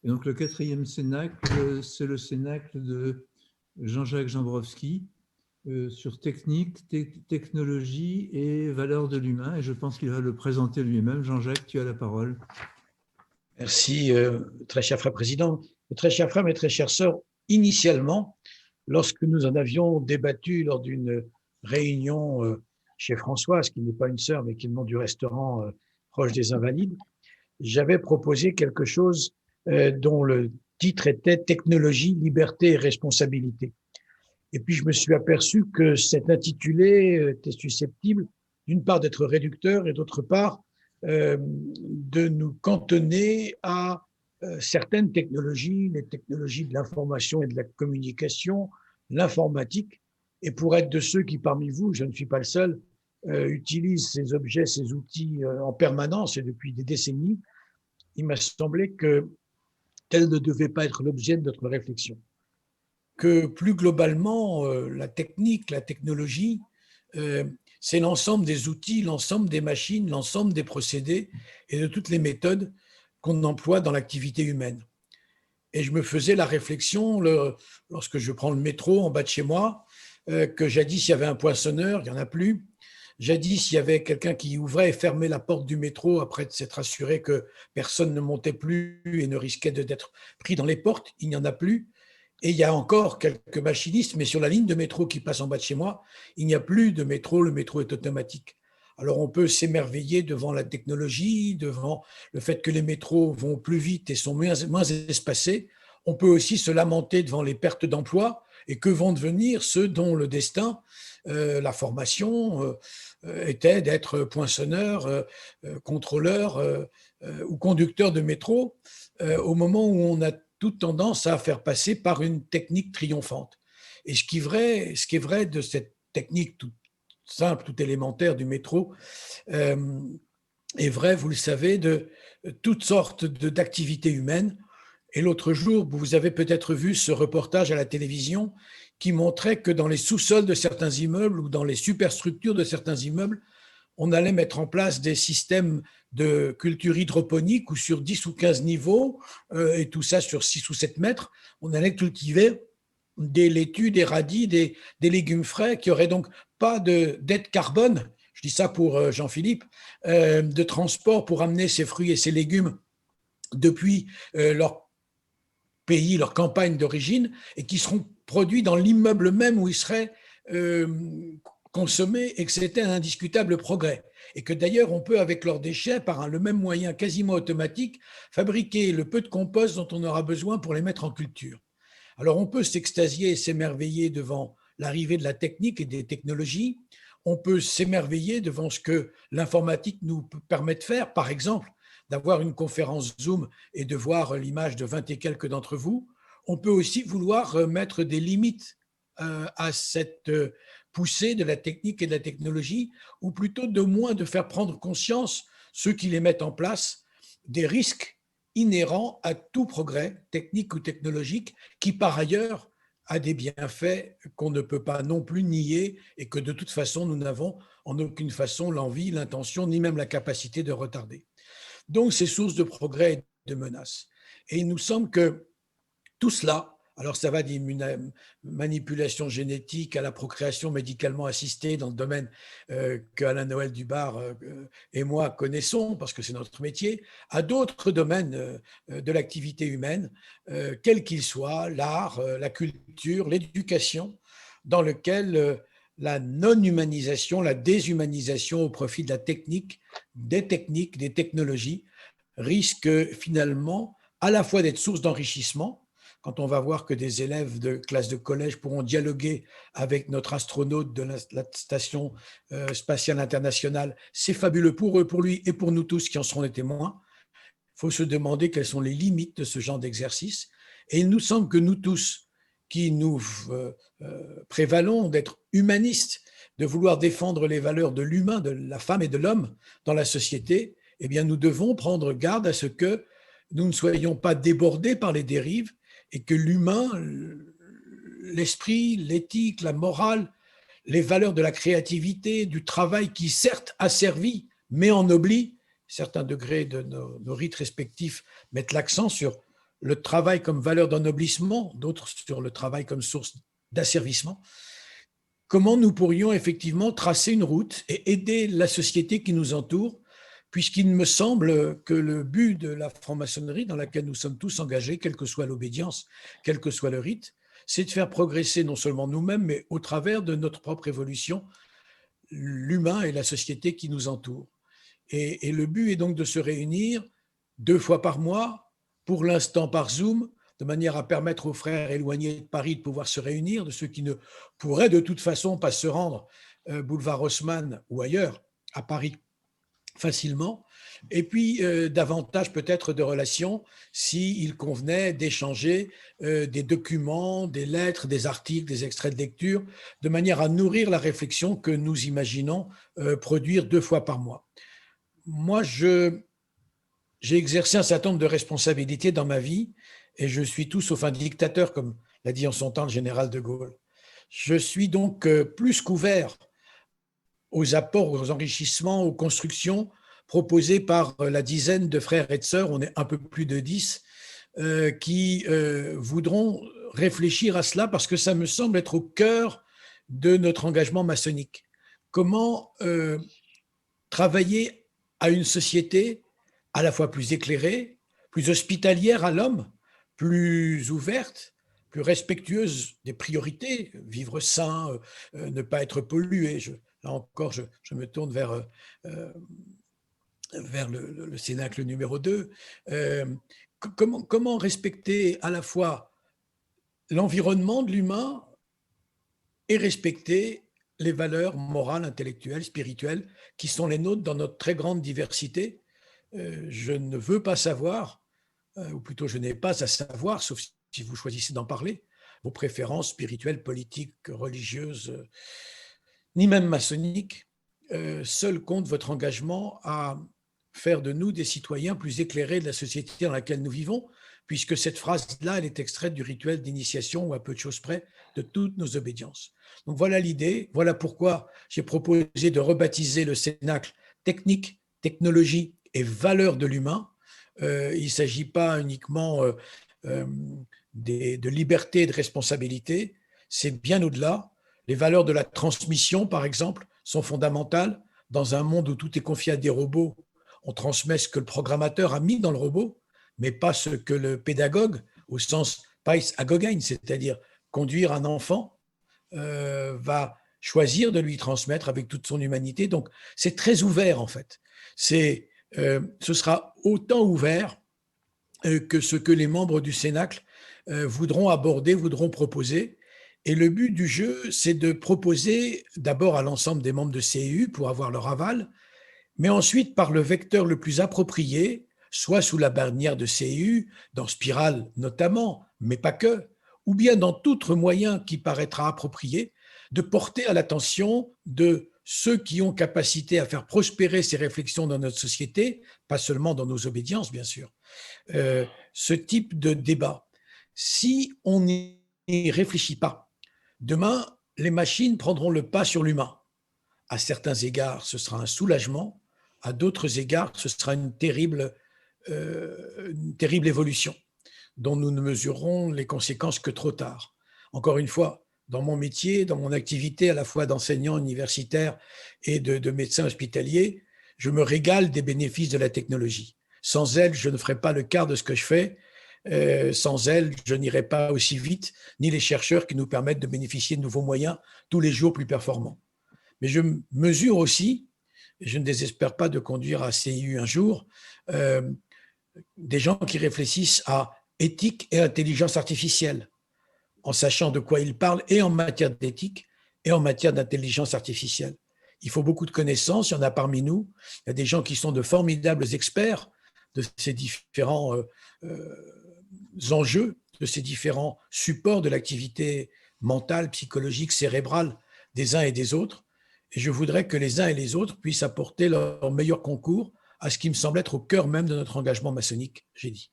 Et donc le quatrième cénacle, c'est le cénacle de Jean-Jacques Jambrowski sur technique, technologie et valeur de l'humain. Et je pense qu'il va le présenter lui-même. Jean-Jacques, tu as la parole. Merci, très cher frère président. Très chers frères et très chères sœurs, initialement, lorsque nous en avions débattu lors d'une réunion chez Françoise, qui n'est pas une sœur, mais qui est le nom du restaurant proche des Invalides, j'avais proposé quelque chose dont le titre était Technologie, liberté et responsabilité. Et puis je me suis aperçu que cet intitulé était susceptible, d'une part, d'être réducteur et d'autre part, de nous cantonner à certaines technologies, les technologies de l'information et de la communication, l'informatique. Et pour être de ceux qui, parmi vous, je ne suis pas le seul, utilisent ces objets, ces outils en permanence et depuis des décennies, il m'a semblé que tel ne devait pas être l'objet de notre réflexion. Que plus globalement, la technique, la technologie, c'est l'ensemble des outils, l'ensemble des machines, l'ensemble des procédés et de toutes les méthodes qu'on emploie dans l'activité humaine. Et je me faisais la réflexion, lorsque je prends le métro en bas de chez moi, que jadis, il y avait un poinçonneur, il n'y en a plus. Jadis, il y avait quelqu'un qui ouvrait et fermait la porte du métro après s'être assuré que personne ne montait plus et ne risquait d'être pris dans les portes. Il n'y en a plus. Et il y a encore quelques machinistes, mais sur la ligne de métro qui passe en bas de chez moi, il n'y a plus de métro, le métro est automatique. Alors on peut s'émerveiller devant la technologie, devant le fait que les métros vont plus vite et sont moins espacés. On peut aussi se lamenter devant les pertes d'emplois et que vont devenir ceux dont le destin, la formation, était d'être poinçonneur, contrôleur ou conducteur de métro au moment où on a toute tendance à faire passer par une technique triomphante. Et ce qui est vrai de cette technique toute simple, toute élémentaire du métro, est vrai, vous le savez, de toutes sortes d'activités humaines. Et l'autre jour, vous avez peut-être vu ce reportage à la télévision qui montrait que dans les sous-sols de certains immeubles ou dans les superstructures de certains immeubles, on allait mettre en place des systèmes de culture hydroponique où sur 10 ou 15 niveaux, et tout ça sur 6 ou 7 mètres, on allait cultiver des laitues, des radis, des légumes frais qui n'auraient donc pas de dette carbone, je dis ça pour Jean-Philippe, de transport pour amener ces fruits et ces légumes depuis leur pays, leur campagne d'origine, et qui seront produits dans l'immeuble même où ils seraient consommés, et que c'était un indiscutable progrès. Et que d'ailleurs, on peut, avec leurs déchets, par le même moyen quasiment automatique, fabriquer le peu de compost dont on aura besoin pour les mettre en culture. Alors, on peut s'extasier et s'émerveiller devant l'arrivée de la technique et des technologies. On peut s'émerveiller devant ce que l'informatique nous permet de faire, par exemple, d'avoir une conférence Zoom et de voir l'image de 20 et quelques d'entre vous. On peut aussi vouloir mettre des limites à cette poussée de la technique et de la technologie, ou plutôt de moins de faire prendre conscience, ceux qui les mettent en place, des risques inhérents à tout progrès, technique ou technologique, qui par ailleurs a des bienfaits qu'on ne peut pas non plus nier et que de toute façon nous n'avons en aucune façon l'envie, l'intention, ni même la capacité de retarder. Donc c'est source de progrès et de menaces. Et il nous semble que tout cela, alors ça va des manipulations génétiques à la procréation médicalement assistée dans le domaine que Alain Noël Dubar et moi connaissons, parce que c'est notre métier, à d'autres domaines de l'activité humaine, quels qu'ils soient, l'art, la culture, l'éducation, dans lequel la non-humanisation, la déshumanisation au profit de la technique, des technologies, risque finalement à la fois d'être source d'enrichissement, quand on va voir que des élèves de classe de collège pourront dialoguer avec notre astronaute de la station spatiale internationale, c'est fabuleux pour eux, pour lui et pour nous tous qui en serons les témoins. Il faut se demander quelles sont les limites de ce genre d'exercice. Et il nous semble que nous tous, qui nous prévalons d'être humanistes, de vouloir défendre les valeurs de l'humain, de la femme et de l'homme dans la société, eh bien, nous devons prendre garde à ce que nous ne soyons pas débordés par les dérives et que l'humain, l'esprit, l'éthique, la morale, les valeurs de la créativité, du travail qui certes asservit, mais ennoblit, certains degrés de nos rites respectifs mettent l'accent sur le travail comme valeur d'ennoblissement, d'autres sur le travail comme source d'asservissement. Comment nous pourrions effectivement tracer une route et aider la société qui nous entoure, puisqu'il me semble que le but de la franc-maçonnerie, dans laquelle nous sommes tous engagés, quelle que soit l'obédience, quel que soit le rite, c'est de faire progresser non seulement nous-mêmes, mais au travers de notre propre évolution, l'humain et la société qui nous entoure. Et le but est donc de se réunir 2 fois par mois, pour l'instant par Zoom, de manière à permettre aux frères éloignés de Paris de pouvoir se réunir, de ceux qui ne pourraient de toute façon pas se rendre boulevard Haussmann ou ailleurs, à Paris, facilement. Et puis, davantage peut-être de relations s'il convenait d'échanger des documents, des lettres, des articles, des extraits de lecture, de manière à nourrir la réflexion que nous imaginons produire 2 fois par mois. Moi, j'ai exercé un certain nombre de responsabilités dans ma vie et je suis tout sauf un dictateur, comme l'a dit en son temps le général de Gaulle. Je suis donc plus qu'ouvert aux apports, aux enrichissements, aux constructions proposées par la dizaine de frères et de sœurs, on est un peu plus de 10, qui voudront réfléchir à cela parce que ça me semble être au cœur de notre engagement maçonnique. Comment travailler à une société à la fois plus éclairée, plus hospitalière à l'homme, plus ouverte, plus respectueuse des priorités, vivre sain, ne pas être pollué. Là encore, je me tourne vers le Cénacle numéro 2. Comment respecter à la fois l'environnement de l'humain et respecter les valeurs morales, intellectuelles, spirituelles qui sont les nôtres dans notre très grande diversité. Je ne veux pas savoir, ou plutôt je n'ai pas à savoir, sauf si vous choisissez d'en parler, vos préférences spirituelles, politiques, religieuses, ni même maçonniques. Seul compte votre engagement à faire de nous des citoyens plus éclairés de la société dans laquelle nous vivons, puisque cette phrase-là, elle est extraite du rituel d'initiation ou à peu de choses près de toutes nos obédiences. Donc voilà l'idée, voilà pourquoi j'ai proposé de rebaptiser le Cénacle technique, technologie et valeurs de l'humain. Il ne s'agit pas uniquement de liberté et de responsabilité, c'est bien au-delà. Les valeurs de la transmission, par exemple, sont fondamentales. Dans un monde où tout est confié à des robots, on transmet ce que le programmateur a mis dans le robot, mais pas ce que le pédagogue, au sens Pais agogein, c'est-à-dire conduire un enfant, va choisir de lui transmettre avec toute son humanité. Donc, c'est très ouvert, en fait. Ce sera autant ouvert que ce que les membres du Cénacle voudront aborder, voudront proposer. Et le but du jeu, c'est de proposer d'abord à l'ensemble des membres de CEU pour avoir leur aval, mais ensuite par le vecteur le plus approprié, soit sous la bannière de CEU, dans Spirale notamment, mais pas que, ou bien dans tout autre moyen qui paraîtra approprié, de porter à l'attention de ceux qui ont capacité à faire prospérer ces réflexions dans notre société, pas seulement dans nos obédiences, bien sûr, ce type de débat. Si on n'y réfléchit pas, demain, les machines prendront le pas sur l'humain. À certains égards, ce sera un soulagement. À d'autres égards, ce sera une terrible évolution dont nous ne mesurerons les conséquences que trop tard. Encore une fois, dans mon métier, dans mon activité à la fois d'enseignant universitaire et de médecin hospitalier, je me régale des bénéfices de la technologie. Sans elle, je ne ferais pas le quart de ce que je fais. Sans elle, je n'irais pas aussi vite, ni les chercheurs qui nous permettent de bénéficier de nouveaux moyens tous les jours plus performants. Mais je mesure aussi, et je ne désespère pas de conduire à CIU un jour, des gens qui réfléchissent à éthique et intelligence artificielle, en sachant de quoi ils parlent et en matière d'éthique et en matière d'intelligence artificielle. Il faut beaucoup de connaissances, il y en a parmi nous. Il y a des gens qui sont de formidables experts de ces différents enjeux, de ces différents supports de l'activité mentale, psychologique, cérébrale des uns et des autres. Et je voudrais que les uns et les autres puissent apporter leur meilleur concours à ce qui me semble être au cœur même de notre engagement maçonnique, j'ai dit.